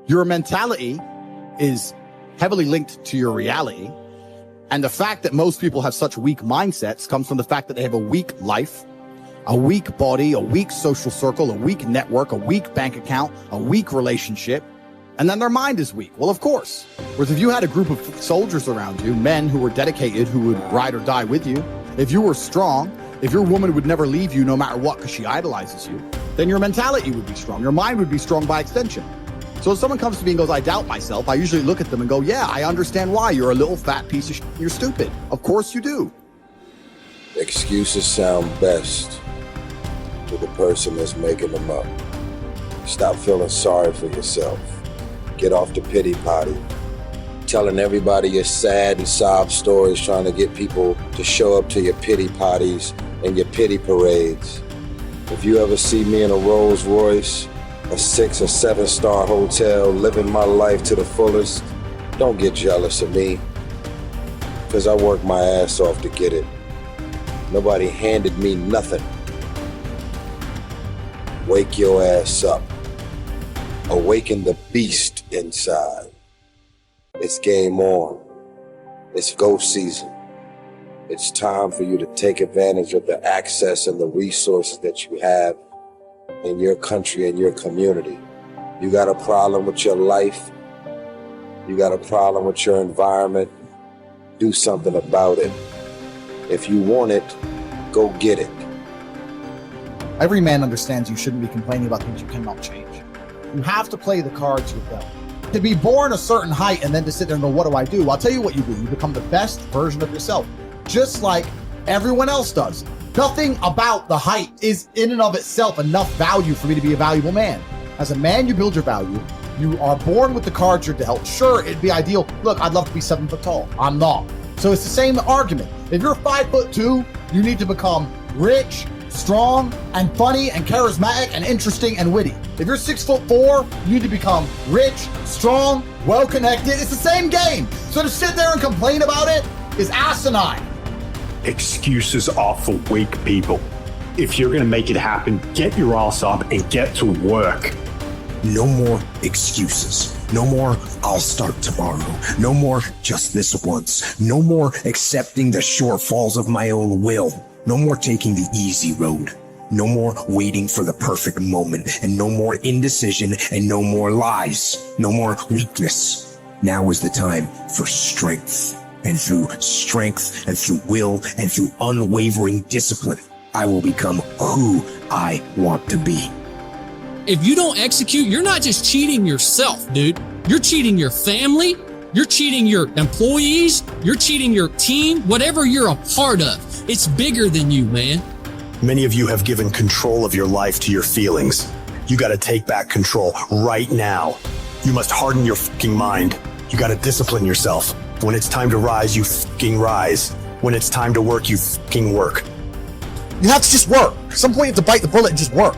Your mentality is heavily linked to your reality. And the fact that most people have such weak mindsets comes from the fact that they have a weak life, a weak body, a weak social circle, a weak network, a weak bank account, a weak relationship, and then their mind is weak. Well, of course. Whereas if you had a group of soldiers around you, men who were dedicated, who would ride or die with you, if you were strong, if your woman would never leave you no matter what because she idolizes you, then your mentality would be strong. Your mind would be strong by extension. So if someone comes to me and goes, I doubt myself, I usually look at them and go, yeah, I understand why. You're a little fat piece of shit. You're stupid. Of course you do. Excuses sound best to the person that's making them up. Stop feeling sorry for yourself. Get off the pity potty. Telling everybody your sad and sob stories, trying to get people to show up to your pity potties and your pity parades. If you ever see me in a Rolls Royce, a 6 or 7 star hotel, living my life to the fullest, don't get jealous of me, because I worked my ass off to get it. Nobody handed me nothing. Wake your ass up. Awaken the beast inside. It's game on. It's go season. It's time for you to take advantage of the access and the resources that you have in your country and your community. You got a problem with your life. You got a problem with your environment. Do something about it. If you want it, go get it. Every man understands you shouldn't be complaining about things you cannot change. You have to play the cards you're dealt. To be born a certain height and then to sit there and go, what do I do? I'll tell you what you do. You become the best version of yourself, just like everyone else does. Nothing about the height is in and of itself enough value for me to be a valuable man. As a man, you build your value. You are born with the cards you're dealt. Sure, it'd be ideal. Look, I'd love to be 7 foot tall. I'm not. So it's the same argument. If you're 5'2", you need to become rich, strong, and funny, and charismatic, and interesting, and witty. If you're 6'4", you need to become rich, strong, well-connected. It's the same game. So to sit there and complain about it is asinine. Excuses are for weak people. If you're going to make it happen, get your ass up and get to work. No more excuses. No more, I'll start tomorrow. No more, just this once. No more accepting the shortfalls of my own will. No more taking the easy road. No more waiting for the perfect moment. And no more indecision and no more lies. No more weakness. Now is the time for strength. And through strength and through will and through unwavering discipline, I will become who I want to be. If you don't execute, you're not just cheating yourself, dude. You're cheating your family. You're cheating your employees. You're cheating your team. Whatever you're a part of, it's bigger than you, man. Many of you have given control of your life to your feelings. You got to take back control right now. You must harden your fucking mind. You got to discipline yourself. When it's time to rise, you fucking rise. When it's time to work, you fucking work. You have to just work. At some point, you have to bite the bullet and just work.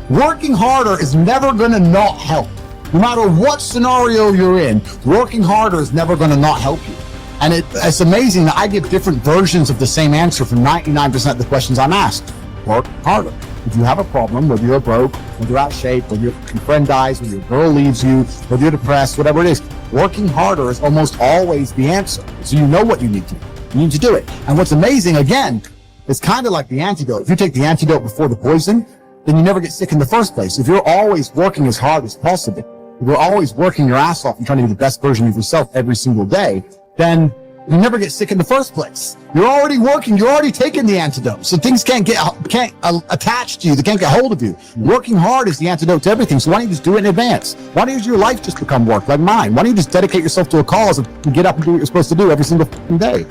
Working harder is never going to not help. No matter what scenario you're in, working harder is never going to not help you. And it's amazing that I give different versions of the same answer for 99% of the questions I'm asked. Work harder. If you have a problem, whether you're broke, whether you're out of shape, whether your friend dies, whether your girl leaves you, whether you're depressed, whatever it is, working harder is almost always the answer. So you know what you need to do. You need to do it. And what's amazing, again, it's kind of like the antidote. If you take the antidote before the poison, then you never get sick in the first place. If you're always working as hard as possible, if you're always working your ass off and trying to be the best version of yourself every single day, then you never get sick in the first place. You're already working. You're already taking the antidote. So things can't attach to you. They can't get hold of you. Working hard is the antidote to everything. So why don't you just do it in advance? Why don't your life just become work like mine? Why don't you just dedicate yourself to a cause and get up and do what you're supposed to do every single day?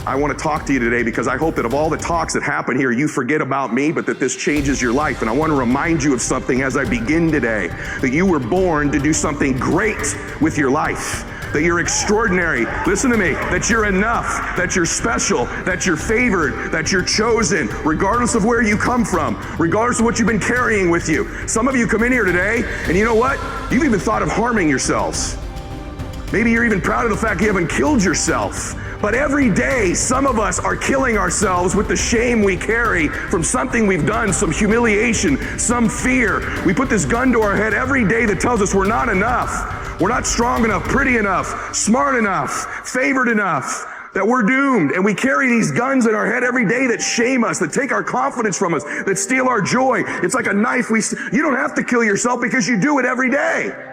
I want to talk to you today because I hope that of all the talks that happen here, you forget about me, but that this changes your life. And I want to remind you of something as I begin today, that you were born to do something great with your life, that you're extraordinary. Listen to me, that you're enough, that you're special, that you're favored, that you're chosen, regardless of where you come from, regardless of what you've been carrying with you. Some of you come in here today, and you know what? You've even thought of harming yourselves. Maybe you're even proud of the fact you haven't killed yourself. But every day, some of us are killing ourselves with the shame we carry from something we've done, some humiliation, some fear. We put this gun to our head every day that tells us we're not enough. We're not strong enough, pretty enough, smart enough, favored enough, that we're doomed. And we carry these guns in our head every day that shame us, that take our confidence from us, that steal our joy. It's like a knife. You don't have to kill yourself because you do it every day.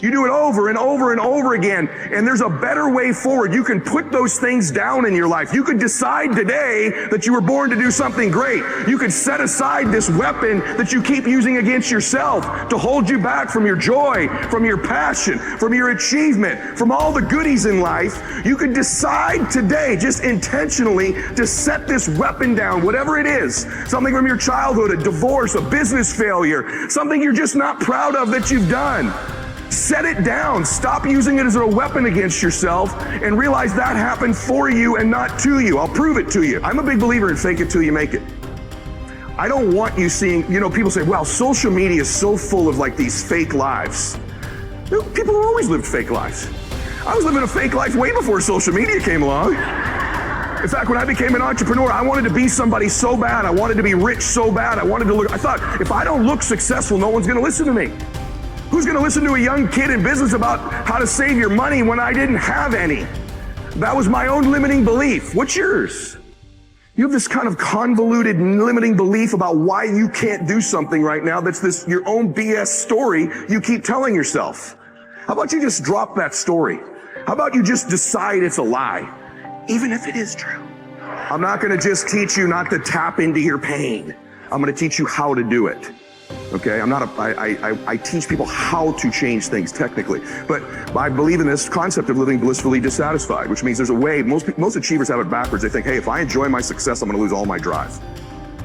You do it over and over and over again. And there's a better way forward. You can put those things down in your life. You could decide today that you were born to do something great. You could set aside this weapon that you keep using against yourself to hold you back from your joy, from your passion, from your achievement, from all the goodies in life. You could decide today, just intentionally, to set this weapon down, whatever it is. Something from your childhood, a divorce, a business failure, something you're just not proud of that you've done. Set it down. Stop using it as a weapon against yourself and realize that happened for you and not to you. I'll prove it to you. I'm a big believer in fake it till you make it. I don't want you seeing, people say, wow, social media is so full of like these fake lives. People have always lived fake lives. I was living a fake life way before social media came along. In fact, when I became an entrepreneur, I wanted to be somebody so bad. I wanted to be rich so bad. I thought, if I don't look successful, no one's going to listen to me. Who's going to listen to a young kid in business about how to save your money when I didn't have any? That was my own limiting belief. What's yours? You have this kind of convoluted limiting belief about why you can't do something right now that's your own BS story you keep telling yourself. How about you just drop that story? How about you just decide it's a lie, even if it is true? I'm not going to just teach you not to tap into your pain. I'm going to teach you how to do it. Okay, I teach people how to change things technically, but I believe in this concept of living blissfully dissatisfied, which means there's a way. Most achievers have it backwards. They think, hey, if I enjoy my success, I'm going to lose all my drive,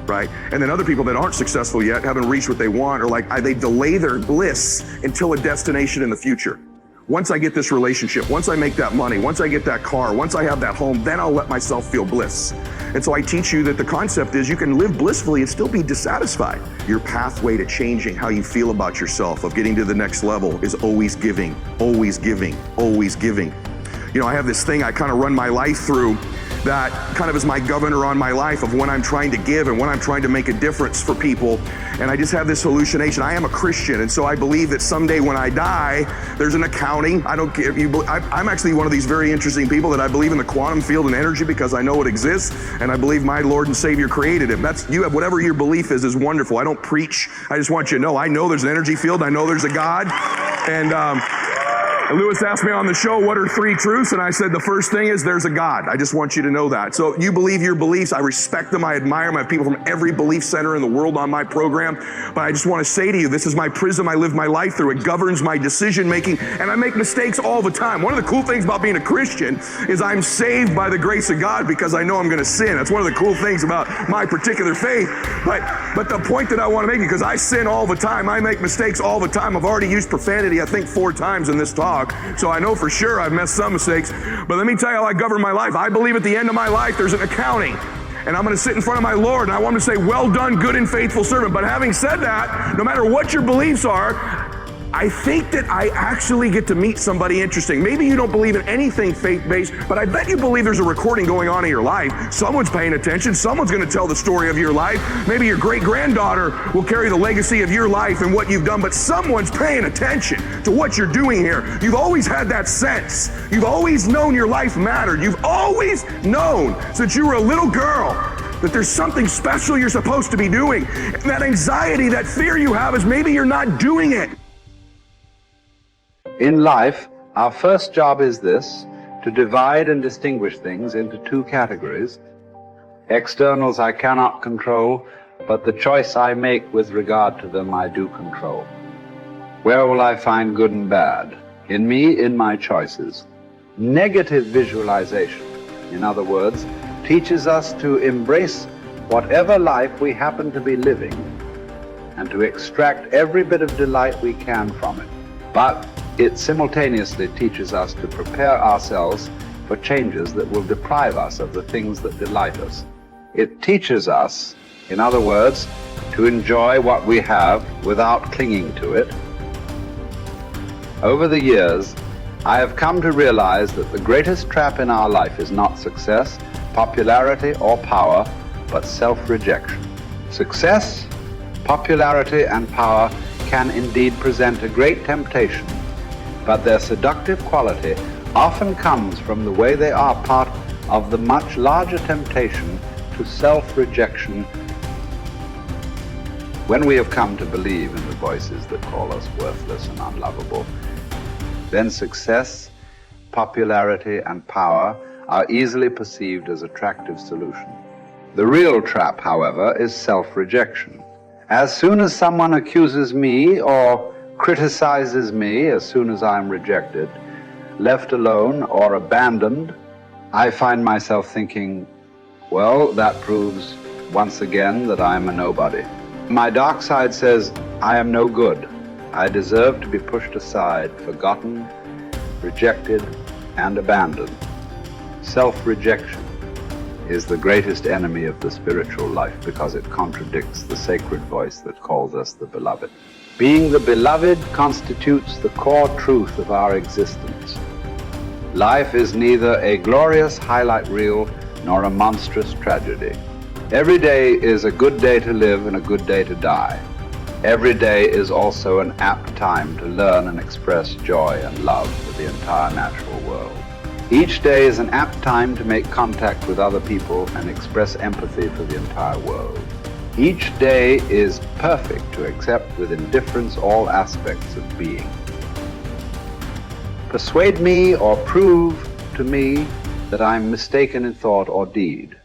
right? And then other people that aren't successful yet, haven't reached what they want, or they delay their bliss until a destination in the future. Once I get this relationship, once I make that money, once I get that car, once I have that home, then I'll let myself feel bliss. And so I teach you that the concept is you can live blissfully and still be dissatisfied. Your pathway to changing how you feel about yourself, of getting to the next level, is always giving, always giving, always giving. I have this thing I kind of run my life through that kind of is my governor on my life of when I'm trying to give and when I'm trying to make a difference for people. And I just have this hallucination. I am a Christian, and so I believe that someday when I die, there's an accounting. I don't care if you. I'm actually one of these very interesting people that I believe in the quantum field and energy because I know it exists, and I believe my Lord and Savior created it. You have whatever your belief is wonderful. I don't preach. I just want you to know. I know there's an energy field. I know there's a God, and Lewis asked me on the show, what are 3 truths? And I said, the first thing is there's a God. I just want you to know that. So you believe your beliefs. I respect them. I admire them. I have people from every belief center in the world on my program. But I just want to say to you, this is my prism I live my life through. It governs my decision making. And I make mistakes all the time. One of the cool things about being a Christian is I'm saved by the grace of God because I know I'm going to sin. That's one of the cool things about my particular faith. But the point that I want to make, because I sin all the time. I make mistakes all the time. I've already used profanity, I think, 4 times in this talk. So I know for sure I've messed some mistakes. But let me tell you how I govern my life. I believe at the end of my life there's an accounting. And I'm going to sit in front of my Lord and I want him to say, well done, good and faithful servant. But having said that, no matter what your beliefs are, I think that I actually get to meet somebody interesting. Maybe you don't believe in anything faith-based, but I bet you believe there's a recording going on in your life. Someone's paying attention. Someone's going to tell the story of your life. Maybe your great-granddaughter will carry the legacy of your life and what you've done, but someone's paying attention to what you're doing here. You've always had that sense. You've always known your life mattered. You've always known since you were a little girl that there's something special you're supposed to be doing. And that anxiety, that fear you have is maybe you're not doing it. In life, our first job is this: to divide and distinguish things into 2 categories. Externals I cannot control, but the choice I make with regard to them I do control. Where will I find good and bad? In me, in my choices. Negative visualization, in other words, teaches us to embrace whatever life we happen to be living and to extract every bit of delight we can from it. But it simultaneously teaches us to prepare ourselves for changes that will deprive us of the things that delight us. It teaches us, in other words, to enjoy what we have without clinging to it. Over the years, I have come to realize that the greatest trap in our life is not success, popularity, or power, but self-rejection. Success, popularity, and power can indeed present a great temptation, but their seductive quality often comes from the way they are part of the much larger temptation to self-rejection. When we have come to believe in the voices that call us worthless and unlovable, then success, popularity, and power are easily perceived as attractive solutions. The real trap, however, is self-rejection. As soon as someone accuses me or criticizes me, as soon as I'm rejected, left alone, or abandoned, I find myself thinking, well, that proves once again that I'm a nobody. My dark side says, I am no good. I deserve to be pushed aside, forgotten, rejected, and abandoned. Self-rejection is the greatest enemy of the spiritual life because it contradicts the sacred voice that calls us the beloved. Being the beloved constitutes the core truth of our existence. Life is neither a glorious highlight reel nor a monstrous tragedy. Every day is a good day to live and a good day to die. Every day is also an apt time to learn and express joy and love for the entire natural world. Each day is an apt time to make contact with other people and express empathy for the entire world. Each day is perfect to accept with indifference all aspects of being. Persuade me or prove to me that I'm mistaken in thought or deed,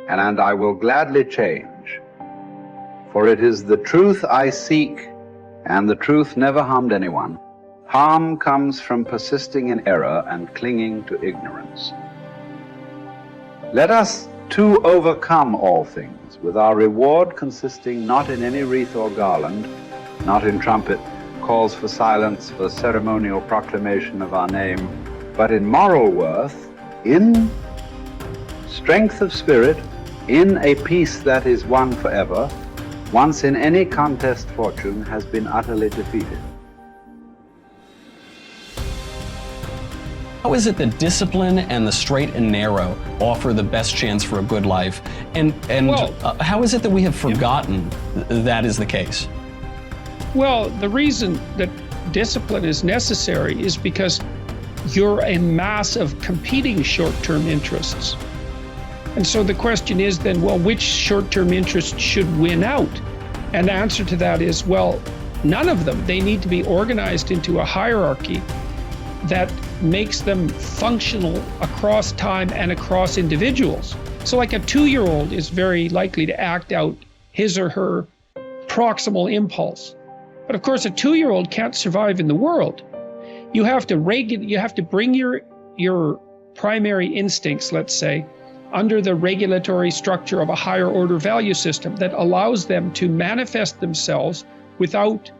and I will gladly change. For it is the truth I seek, and the truth never harmed anyone. Harm comes from persisting in error and clinging to ignorance. Let us too overcome all things, with our reward consisting not in any wreath or garland, not in trumpet, calls for silence, for ceremonial proclamation of our name, but in moral worth, in strength of spirit, in a peace that is won forever, once in any contest fortune has been utterly defeated. How is it that discipline and the straight and narrow offer the best chance for a good life? And how is it that we have forgotten that is the case? Well, the reason that discipline is necessary is because you're a mass of competing short-term interests. And so the question is then, well, which short-term interest should win out? And the answer to that is, well, none of them. They need to be organized into a hierarchy that makes them functional across time and across individuals. So like a 2-year-old is very likely to act out his or her proximal impulse. But of course, a 2-year-old can't survive in the world. You have to bring your primary instincts, let's say, under the regulatory structure of a higher order value system that allows them to manifest themselves without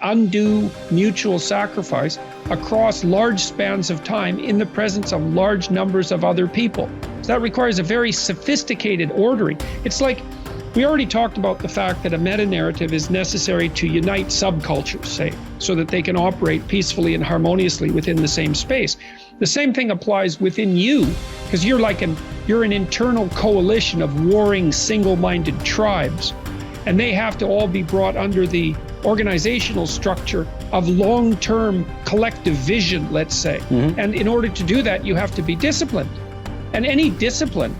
undue mutual sacrifice across large spans of time in the presence of large numbers of other people. So that requires a very sophisticated ordering. It's like, we already talked about the fact that a meta-narrative is necessary to unite subcultures, say, so that they can operate peacefully and harmoniously within the same space. The same thing applies within you, because you're an internal coalition of warring single-minded tribes, and they have to all be brought under the organizational structure of long-term collective vision, let's say. Mm-hmm. And in order to do that, you have to be disciplined. And any discipline,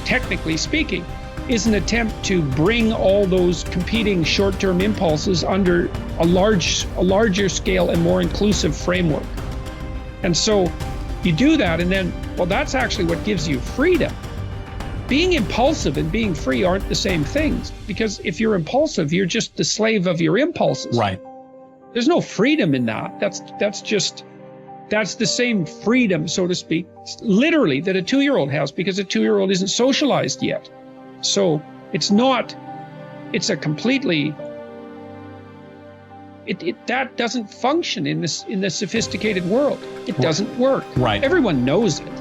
technically speaking, is an attempt to bring all those competing short-term impulses under a larger scale and more inclusive framework. And so you do that, and then, well, that's actually what gives you freedom. Being impulsive and being free aren't the same things, because if you're impulsive, you're just the slave of your impulses. Right. There's no freedom in that. That's the same freedom, so to speak, literally, that a 2-year-old has, because a 2-year-old isn't socialized yet. So it's a completely, that doesn't function in the sophisticated world. It doesn't work. Right. Everyone knows it.